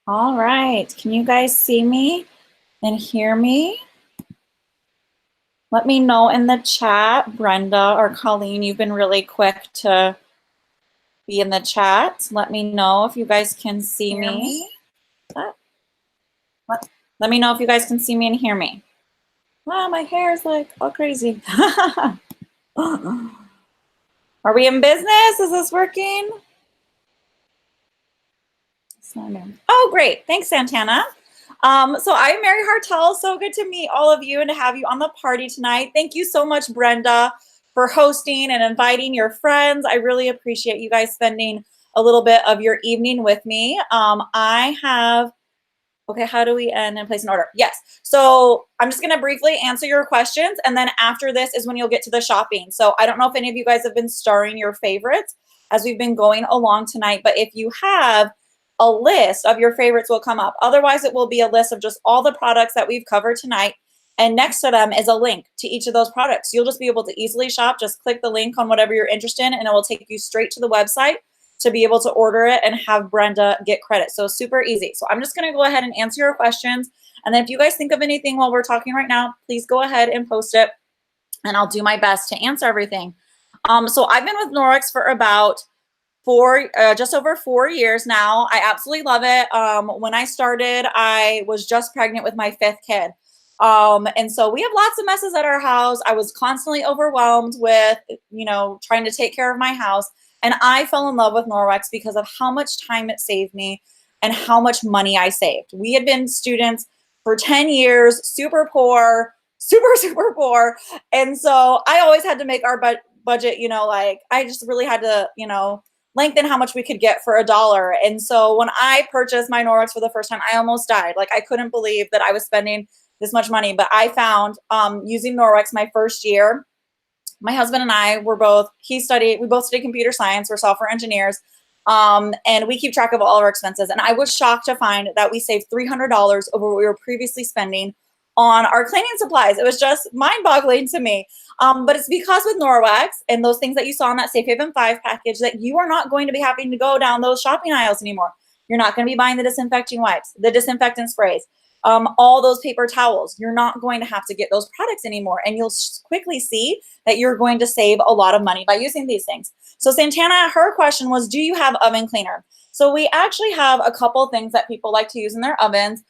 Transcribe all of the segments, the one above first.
All right, can you guys see me and hear me? Let me know in the chat, Brenda or Colleen, you've been really quick to be in the chat. Let me know if you guys can see me. Let me know if you guys can see me and hear me. Wow, my hair is like all crazy. Are we in business? Is this working? Oh, great. Thanks, Santana. So I'm Mary Hartel. So good to meet all of you and to have you on the party tonight. Thank you so much, Brenda, for hosting and inviting your friends. I really appreciate you guys spending a little bit of your evening with me. Okay, how do we end and place an order? Yes. So I'm just going to briefly answer your questions. And then after this is when you'll get to the shopping. So I don't know if any of you guys have been starring your favorites as we've been going along tonight. But if you have, a list of your favorites will come up. Otherwise, it will be a list of just all the products that we've covered tonight. And next to them is a link to each of those products. You'll just be able to easily shop. Just click the link on whatever you're interested in, and it will take you straight to the website to be able to order it and have Brenda get credit. So super easy. So I'm just going to go ahead and answer your questions. And then if you guys think of anything while we're talking right now, please go ahead and post it, and I'll do my best to answer everything. So I've been with Norwex for about just over 4 years now. I absolutely love it. When I started, I was just pregnant with my 5th kid. And so we have lots of messes at our house. I was constantly overwhelmed with, trying to take care of my house. And I fell in love with Norwex because of how much time it saved me and how much money I saved. We had been students for 10 years, super poor, super poor. And so I always had to make our budget, I just really had to, lengthen how much we could get for $1. And so when I purchased my Norwex for the first time, I almost died. Like, I couldn't believe that I was spending this much money. But I found using Norwex my first year, my husband and I were we both studied computer science. We're software engineers. And we keep track of all of our expenses. And I was shocked to find that we saved $300 over what we were previously spending on our cleaning supplies. It was just mind-boggling to me. But it's because with Norwex and those things that you saw in that Safe Haven 5 package that you are not going to be having to go down those shopping aisles anymore. You're not going to be buying the disinfecting wipes, the disinfectant sprays, all those paper towels. You're not going to have to get those products anymore. And you'll quickly see that you're going to save a lot of money by using these things. So Santana, her question was, do you have oven cleaner? So we actually have a couple things that people like to use in their ovens.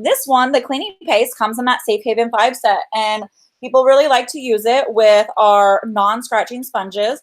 This one, the cleaning paste, comes in that Safe Haven 5 set, and people really like to use it with our non-scratching sponges.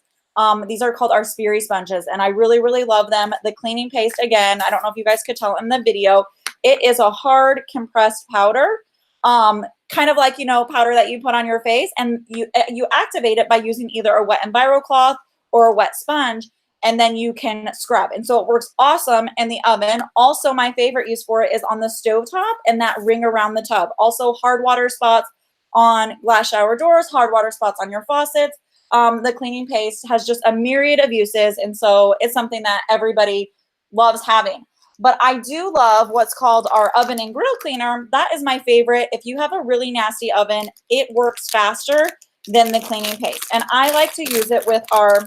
These are called our Sperry sponges, and I really love them. The cleaning paste, again, I don't know if you guys could tell in the video, it is a hard compressed powder, kind of like, powder that you put on your face, and you activate it by using either a wet Enviro cloth or a wet sponge, and then you can scrub. And so it works awesome in the oven. Also, my favorite use for it is on the stove top and that ring around the tub. Also, hard water spots on glass shower doors, hard water spots on your faucets. The cleaning paste has just a myriad of uses, and so it's something that everybody loves having. But I do love what's called our oven and grill cleaner. That is my favorite. If you have a really nasty oven, it works faster than the cleaning paste. And I like to use it with our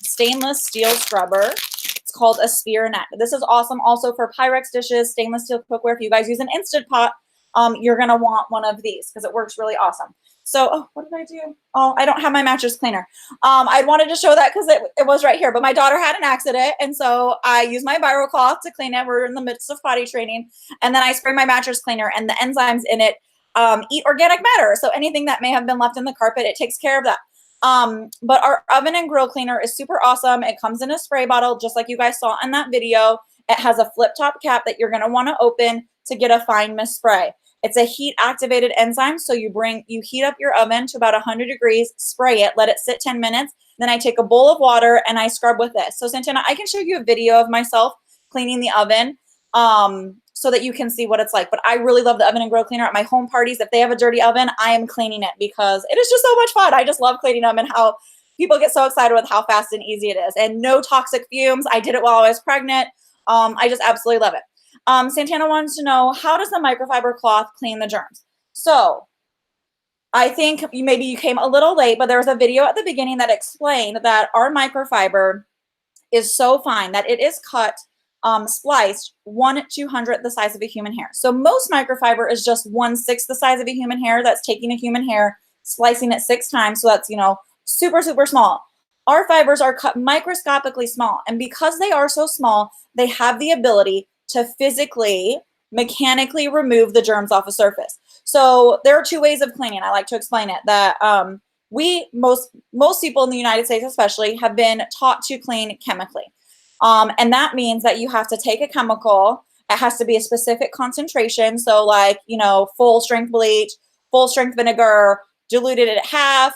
stainless steel scrubber. It's called a Spear Net. This is awesome also for Pyrex dishes, stainless steel cookware. If you guys use an Instant Pot, you're going to want one of these because it works really awesome. So, what did I do? Oh, I don't have my mattress cleaner. I wanted to show that because it was right here, but my daughter had an accident, and so I used my Enviro cloth to clean it. We're in the midst of potty training, and then I spray my mattress cleaner, and the enzymes in it eat organic matter. So anything that may have been left in the carpet, it takes care of that. But our oven and grill cleaner is super awesome. It comes in a spray bottle, just like you guys saw in that video. It has a flip top cap that you're going to want to open to get a fine mist spray. It's a heat activated enzyme. So you heat up your oven to about 100 degrees, spray it, let it sit 10 minutes. Then I take a bowl of water and I scrub with this. So Santana, I can show you a video of myself cleaning the oven. So that you can see what it's like. But I really love the oven and grill cleaner at my home parties. If they have a dirty oven, I am cleaning it because it is just so much fun. I just love cleaning them and how people get so excited with how fast and easy it is. And no toxic fumes. I did it while I was pregnant. I just absolutely love it. Santana wants to know, how does the microfiber cloth clean the germs? So I think maybe you came a little late, but there was a video at the beginning that explained that our microfiber is so fine that it is cut spliced 1/200th the size of a human hair. So most microfiber is just 1/6 the size of a human hair. That's taking a human hair, splicing it 6 times. So that's, super, super small. Our fibers are cut microscopically small. And because they are so small, they have the ability to physically, mechanically remove the germs off a surface. So there are 2 ways of cleaning. I like to explain it that most people in the United States especially have been taught to clean chemically. And that means that you have to take a chemical. It has to be a specific concentration. So like, full strength bleach, full strength vinegar, diluted at half.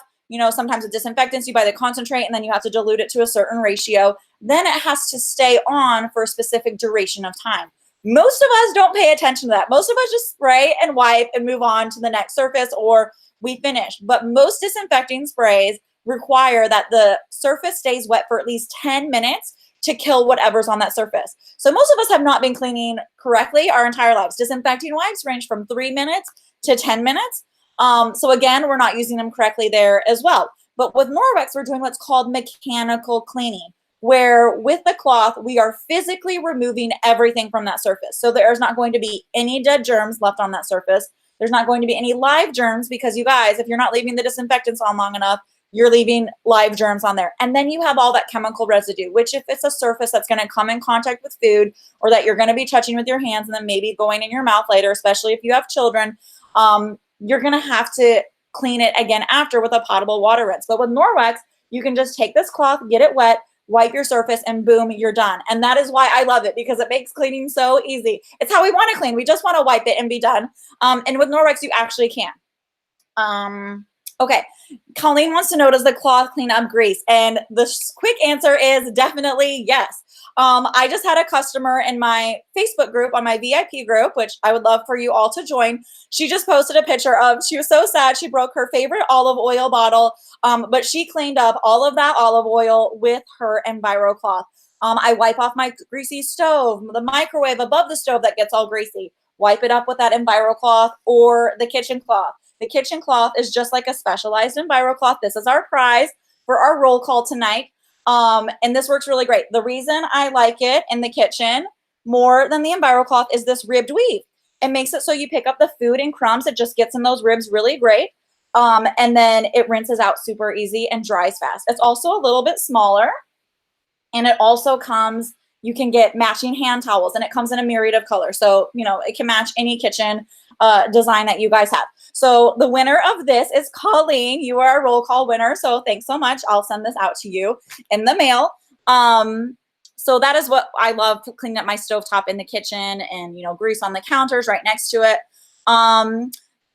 Sometimes with disinfectants, you buy the concentrate and then you have to dilute it to a certain ratio. Then it has to stay on for a specific duration of time. Most of us don't pay attention to that. Most of us just spray and wipe and move on to the next surface, or we finish. But most disinfecting sprays require that the surface stays wet for at least 10 minutes to kill whatever's on that surface. So most of us have not been cleaning correctly our entire lives. Disinfecting wipes range from 3 minutes to 10 minutes. So again, we're not using them correctly there as well. But with Norwex, we're doing what's called mechanical cleaning, where with the cloth, we are physically removing everything from that surface. So there's not going to be any dead germs left on that surface. There's not going to be any live germs because, you guys, if you're not leaving the disinfectants on long enough, you're leaving live germs on there. And then you have all that chemical residue, which if it's a surface that's going to come in contact with food, or that you're going to be touching with your hands and then maybe going in your mouth later, especially if you have children, you're going to have to clean it again after with a potable water rinse. But with Norwex, you can just take this cloth, get it wet, wipe your surface, and boom, you're done. And that is why I love it, because it makes cleaning so easy. It's how we want to clean. We just want to wipe it and be done. And with Norwex, you actually can. Okay, Colleen wants to know, does the cloth clean up grease? And the quick answer is definitely yes. I just had a customer in my Facebook group, on my VIP group, which I would love for you all to join. She just posted a picture of, she was so sad, she broke her favorite olive oil bottle, but she cleaned up all of that olive oil with her Enviro cloth. I wipe off my greasy stove, the microwave above the stove that gets all greasy. Wipe it up with that Enviro cloth or the kitchen cloth. The kitchen cloth is just like a specialized Enviro cloth. This is our prize for our roll call tonight. And this works really great. The reason I like it in the kitchen more than the Enviro cloth is this ribbed weave. It makes it so you pick up the food and crumbs. It just gets in those ribs really great. And then it rinses out super easy and dries fast. It's also a little bit smaller. And it also comes, you can get matching hand towels, and it comes in a myriad of colors. So, it can match any kitchen design that you guys have. So the winner of this is Colleen. You are a roll call winner. So thanks so much. I'll send this out to you in the mail. So that is what I love, cleaning up my stovetop in the kitchen, and, grease on the counters right next to it.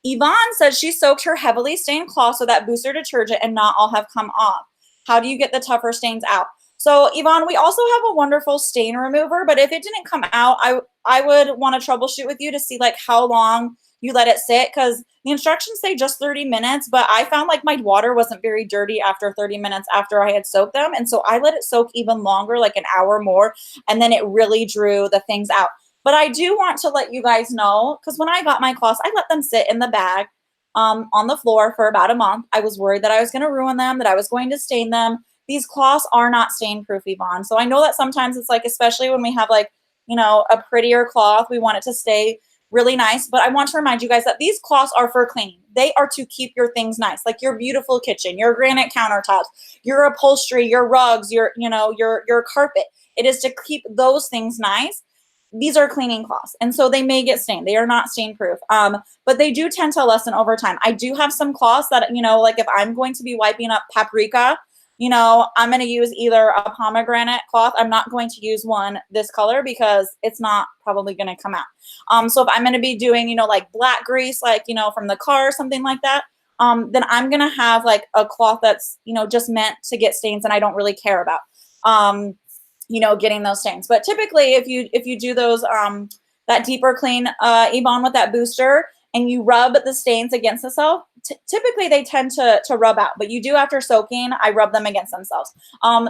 Yvonne says she soaked her heavily stained cloth so that booster detergent and not all have come off. How do you get the tougher stains out? So Yvonne, we also have a wonderful stain remover, but if it didn't come out, I would want to troubleshoot with you to see like how long you let it sit, because the instructions say just 30 minutes, but I found like my water wasn't very dirty after 30 minutes after I had soaked them. And so I let it soak even longer, like an hour more, and then it really drew the things out. But I do want to let you guys know, because when I got my cloths, I let them sit in the bag on the floor for about a month. I was worried that I was going to ruin them, that I was going to stain them. These cloths are not stain proof, Yvonne. So I know that sometimes it's like, especially when we have like, a prettier cloth, we want it to stay really nice. But I want to remind you guys that these cloths are for cleaning. They are to keep your things nice, like your beautiful kitchen, your granite countertops, your upholstery, your rugs, your carpet. It is to keep those things nice. These are cleaning cloths, and so they may get stained. They are not stain proof, but they do tend to lessen over time. I do have some cloths that, like if I'm going to be wiping up paprika, I'm going to use either a pomegranate cloth. I'm not going to use one this color because it's not probably going to come out. So if I'm going to be doing, like black grease, like, from the car or something like that, then I'm going to have like a cloth that's, just meant to get stains and I don't really care about, getting those stains. But typically if you do those, that deeper clean, Yvonne, with that booster, and you rub the stains against itself, typically they tend to rub out, but you do after soaking, I rub them against themselves.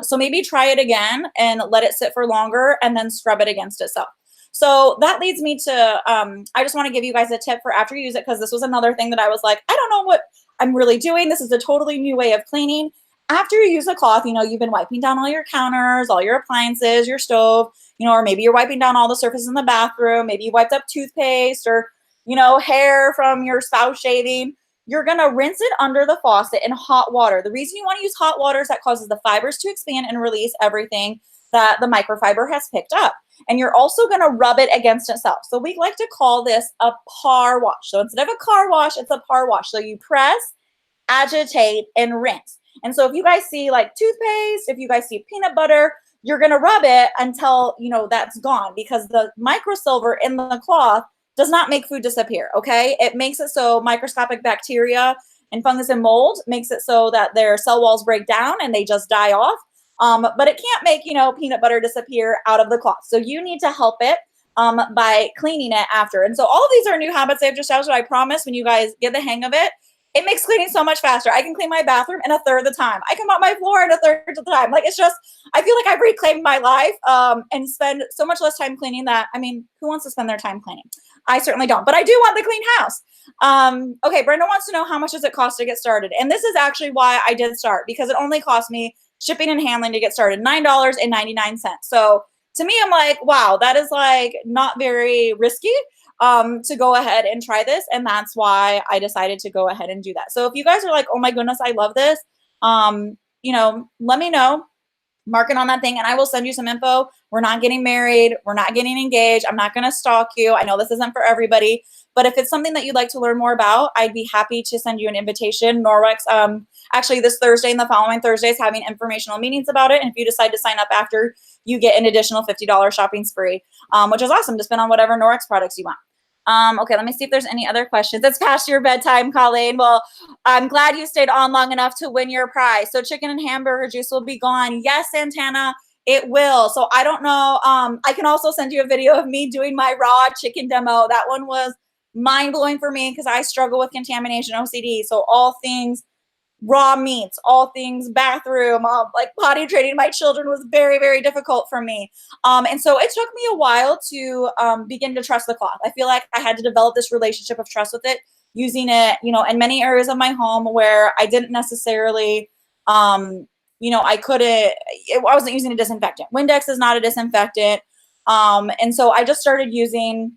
So maybe try it again and let it sit for longer and then scrub it against itself. So that leads me to, I just want to give you guys a tip for after you use it, because this was another thing that I was like, I don't know what I'm really doing. This is a totally new way of cleaning. After you use a cloth, you've been wiping down all your counters, all your appliances, your stove, or maybe you're wiping down all the surfaces in the bathroom, maybe you wiped up toothpaste or, hair from your spouse shaving, you're going to rinse it under the faucet in hot water. The reason you want to use hot water is that causes the fibers to expand and release everything that the microfiber has picked up. And you're also going to rub it against itself. So we like to call this a par wash. So instead of a car wash, it's a par wash. So you press, agitate, and rinse. And so if you guys see like toothpaste, if you guys see peanut butter, you're going to rub it until, that's gone, because the microsilver in the cloth does not make food disappear, okay? It makes it so microscopic bacteria and fungus and mold makes it so that their cell walls break down and they just die off. But it can't make, peanut butter disappear out of the cloth. So you need to help it by cleaning it after. And so all of these are new habits I've just established. I promise when you guys get the hang of it, it makes cleaning so much faster. I can clean my bathroom in a third of the time. I can mop my floor in a third of the time. Like, it's just, I feel like I've reclaimed my life and spend so much less time cleaning that, who wants to spend their time cleaning? I certainly don't, but I do want the clean house. Okay, Brenda wants to know how much does it cost to get started? And this is actually why I did start, because it only cost me shipping and handling to get started, $9.99. So to me, I'm like, wow, that is like not very risky to go ahead and try this. And that's why I decided to go ahead and do that. So if you guys are like, oh my goodness, I love this, let me know. Mark it on that thing and I will send you some info. We're not getting married. We're not getting engaged. I'm not going to stalk you. I know this isn't for everybody, but if it's something that you'd like to learn more about, I'd be happy to send you an invitation. Norwex, actually this Thursday and the following Thursday is having informational meetings about it. And if you decide to sign up after, you get an additional $50 shopping spree, which is awesome to spend on whatever Norwex products you want. Okay, let me see if there's any other questions. It's past your bedtime, Colleen. Well, I'm glad you stayed on long enough to win your prize. So chicken and hamburger juice will be gone. Yes, Santana, it will. So I don't know. I can also send you a video of me doing my raw chicken demo. That one was mind-blowing for me because I struggle with contamination OCD. So all things raw meats, all things bathroom, like potty training my children was very, very difficult for me. And so it took me a while to begin to trust the cloth. I feel like I had to develop this relationship of trust with it, using it, in many areas of my home where I didn't necessarily, I wasn't using a disinfectant. Windex is not a disinfectant. And so I just started using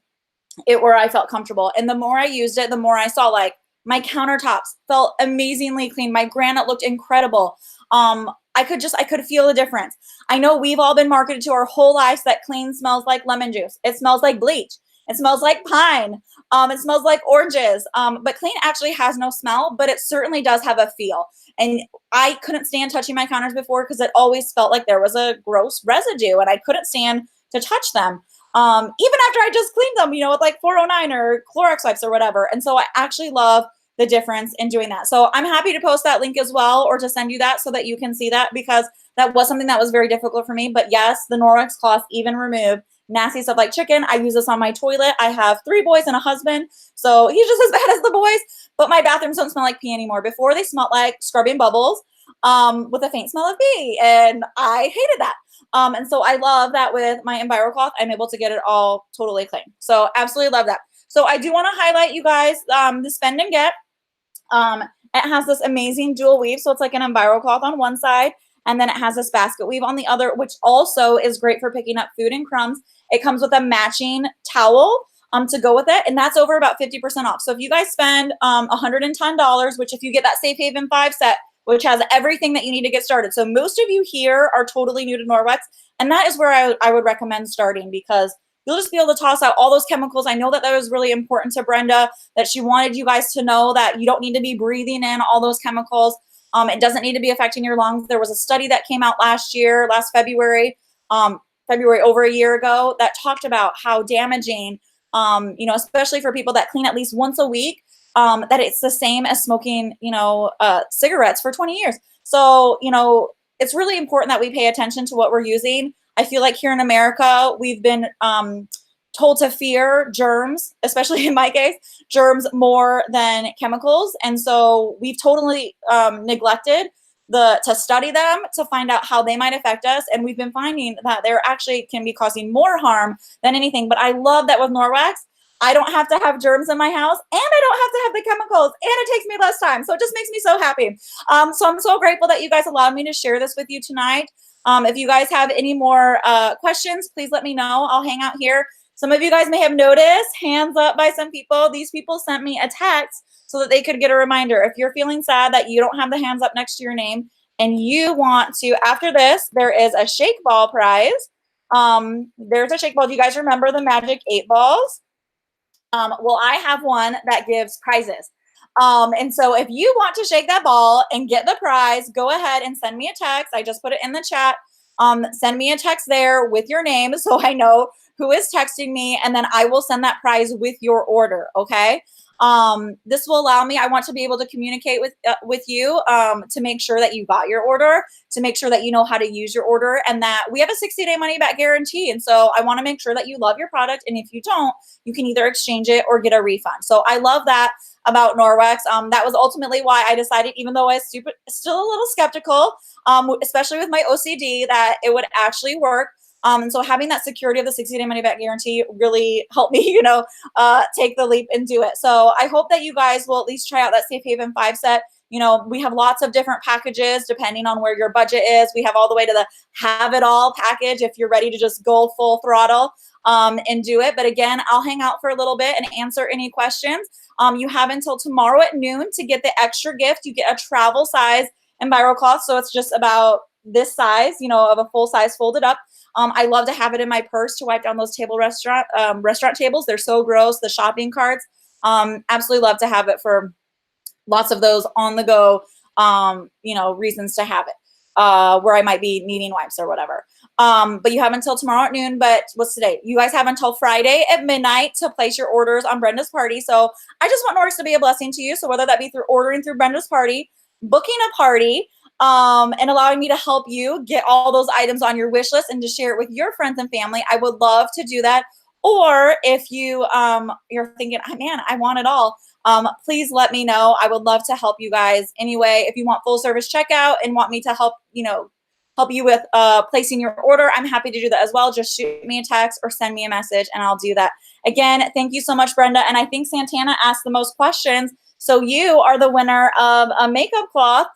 it where I felt comfortable. And the more I used it, the more I saw like, my countertops felt amazingly clean. My granite looked incredible. I could feel the difference. I know we've all been marketed to our whole lives that clean smells like lemon juice. It smells like bleach. It smells like pine. It smells like oranges. But clean actually has no smell, but it certainly does have a feel. And I couldn't stand touching my counters before because it always felt like there was a gross residue and I couldn't stand to touch them. Even after I just cleaned them, with like 409 or Clorox wipes or whatever. And so I actually love the difference in doing that. So I'm happy to post that link as well, or to send you that so that you can see that, because that was something that was very difficult for me. But yes, the Norwex cloth even removed nasty stuff like chicken. I use this on my toilet. I have 3 boys and a husband, so he's just as bad as the boys, but my bathrooms don't smell like pee anymore. Before they smelled like scrubbing bubbles with a faint smell of pee, and I hated that. And so I love that with my EnviroCloth, I'm able to get it all totally clean. So absolutely love that. So I do want to highlight you guys the Spend and Get. It has this amazing dual weave. So it's like an EnviroCloth on one side, and then it has this basket weave on the other, which also is great for picking up food and crumbs. It comes with a matching towel to go with it, and that's over about 50% off. So if you guys spend $110, which if you get that Safe Haven 5 set, which has everything that you need to get started. So most of you here are totally new to Norwex, and that is where I would recommend starting, because you'll just be able to toss out all those chemicals. I know that was really important to Brenda, that she wanted you guys to know that you don't need to be breathing in all those chemicals. It doesn't need to be affecting your lungs. There was a study that came out last February over a year ago, that talked about how damaging, especially for people that clean at least once a week, that it's the same as smoking, cigarettes for 20 years. So, it's really important that we pay attention to what we're using. I feel like here in America, we've been told to fear germs, especially in my case, germs more than chemicals. And so we've totally neglected to study them, to find out how they might affect us. And we've been finding that they're actually can be causing more harm than anything. But I love that with Norwex, I don't have to have germs in my house, and I don't have to have the chemicals, and it takes me less time. So it just makes me so happy. So I'm so grateful that you guys allowed me to share this with you tonight. If you guys have any more questions, please let me know. I'll hang out here. Some of you guys may have noticed, hands up by some people. These people sent me a text so that they could get a reminder. If you're feeling sad that you don't have the hands up next to your name and you want to, after this, there is a shake ball prize. There's a shake ball. Do you guys remember the magic 8 balls? Well, I have one that gives prizes. And so if you want to shake that ball and get the prize, go ahead and send me a text. I just put it in the chat. Send me a text there with your name so I know who is texting me, and then I will send that prize with your order, okay? This will allow me, I want to be able to communicate with you to make sure that you got your order, to make sure that you know how to use your order, and that we have a 60-day money-back guarantee. And so I want to make sure that you love your product, and if you don't, you can either exchange it or get a refund. So I love that about Norwex. That was ultimately why I decided, even though I was still a little skeptical, especially with my OCD, that it would actually work. And so having that security of the 60-day money-back guarantee really helped me, take the leap and do it. So I hope that you guys will at least try out that Safe Haven 5 set. We have lots of different packages depending on where your budget is. We have all the way to the have it all package if you're ready to just go full throttle and do it. But again, I'll hang out for a little bit and answer any questions. You have until tomorrow at noon to get the extra gift. You get a travel size EnviroCloth. So it's just about this size, of a full size folded up. I love to have it in my purse to wipe down those restaurant tables. They're so gross. The shopping carts. Absolutely love to have it for lots of those on the go, reasons to have it, where I might be needing wipes or whatever. But you have until tomorrow at noon. But what's today? You guys have until Friday at midnight to place your orders on Brenda's Party. So I just want Norwex to be a blessing to you. So whether that be through ordering through Brenda's Party, booking a party, and allowing me to help you get all those items on your wish list and to share it with your friends and family, I would love to do that. Or if you're thinking, oh, man, I want it all, please let me know. I would love to help you guys anyway. If you want full service checkout and want me to help you with placing your order, I'm happy to do that as well. Just shoot me a text or send me a message and I'll do that. Again, thank you so much, Brenda. And I think Santana asked the most questions. So you are the winner of a makeup cloth.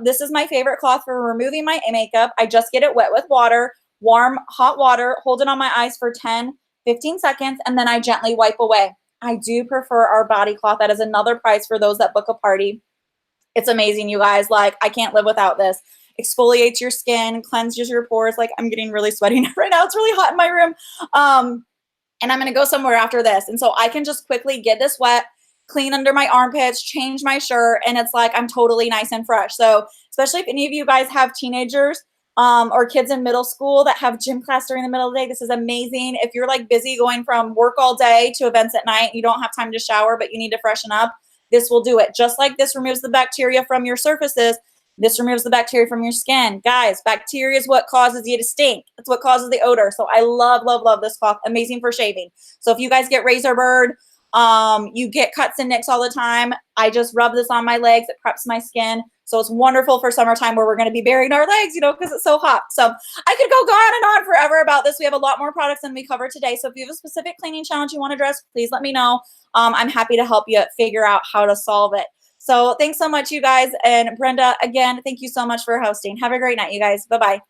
This is my favorite cloth for removing my makeup. I just get it wet with water, warm, hot water, hold it on my eyes for 10, 15 seconds, and then I gently wipe away. I do prefer our body cloth. That is another prize for those that book a party. It's amazing, you guys. Like, I can't live without this. Exfoliates your skin, cleanses your pores. Like, I'm getting really sweaty right now. It's really hot in my room. And I'm going to go somewhere after this. And so I can just quickly get this wet, clean under my armpits, change my shirt, and it's like I'm totally nice and fresh. So especially if any of you guys have teenagers or kids in middle school that have gym class during the middle of the day, this is amazing. If you're like busy going from work all day to events at night, you don't have time to shower, but you need to freshen up, this will do it. Just like this removes the bacteria from your surfaces, this removes the bacteria from your skin. Guys, bacteria is what causes you to stink. It's what causes the odor. So I love, love, love this cloth. Amazing for shaving. So if you guys get razor burn, you get cuts and nicks all the time, I just rub this on my legs. It preps my skin. So it's wonderful for summertime where we're going to be burying our legs, because it's so hot. So I could go on and on forever about this. We have a lot more products than we covered today. So if you have a specific cleaning challenge you want to address, please let me know. I'm happy to help you figure out how to solve it. So thanks so much, you guys. And Brenda, again, thank you so much for hosting. Have a great night, you guys. Bye-bye.